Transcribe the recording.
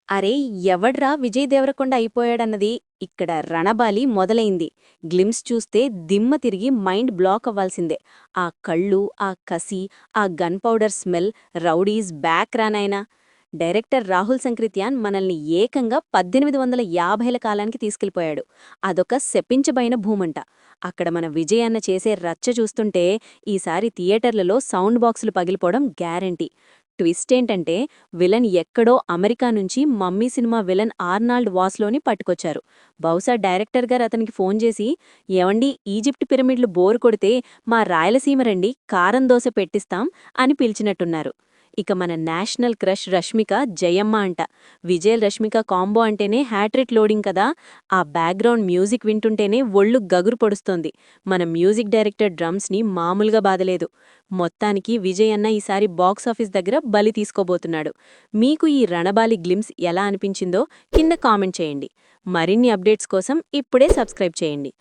అరే ఎవడ్రా విజయ్ దేవరకొండ అయిపోయాడన్నది ఇక్కడ రణబాలి మొదలైంది. గ్లిమ్స్ చూస్తే దిమ్మ తిరిగి మైండ్ బ్లాక్ అవ్వాల్సిందే. ఆ కళ్ళు, ఆ కసి, ఆ gun powder smell, rowdies back రానాయనా. డైరెక్టర్ రాహుల్ సంక్రిత్యాన్ మనల్ని ఏకంగా 1850ల కాలానికి తీసుకెళ్లిపోయాడు. అదొక శపించబైన భూమంట. అక్కడ మన విజయ్ అన్న చేసే రచ్చ చూస్తుంటే ఈసారి థియేటర్లలో సౌండ్ బాక్సులు పగిలిపోవడం గ్యారంటీ. ట్విస్ట్ ఏంటంటే విలన్ ఎక్కడో అమెరికా నుంచి మమ్మీ సినిమా విలన్ ఆర్నాల్డ్ వాస్లోని పట్టుకొచ్చారు. బహుశా డైరెక్టర్ గారు అతనికి ఫోన్ చేసి, ఏవండి ఈజిప్ట్ పిరమిడ్లు బోరు కొడితే మా రాయలసీమ రండి కారం దోశ పెట్టిస్తాం అని పిలిచినట్టున్నారు. ఇక మన నేషనల్ క్రష్ రష్మిక జయమ్మ అంట. విజయ్ రష్మిక కాంబో అంటేనే హ్యాట్రిక్ లోడింగ్ కదా. ఆ బ్యాక్గ్రౌండ్ మ్యూజిక్ వింటుంటేనే ఒళ్ళు గగురు పొడుస్తోంది. మన మ్యూజిక్ డైరెక్టర్ డ్రమ్స్ని మామూలుగా బాధలేదు. మొత్తానికి విజయ్ అన్న ఈసారి బాక్సాఫీస్ దగ్గర బలి తీసుకోబోతున్నాడు. మీకు ఈ రణబాలి గ్లిమ్స్ ఎలా అనిపించిందో కింద కామెంట్ చేయండి. మరిన్ని అప్డేట్స్ కోసం ఇప్పుడే సబ్స్క్రైబ్ చేయండి.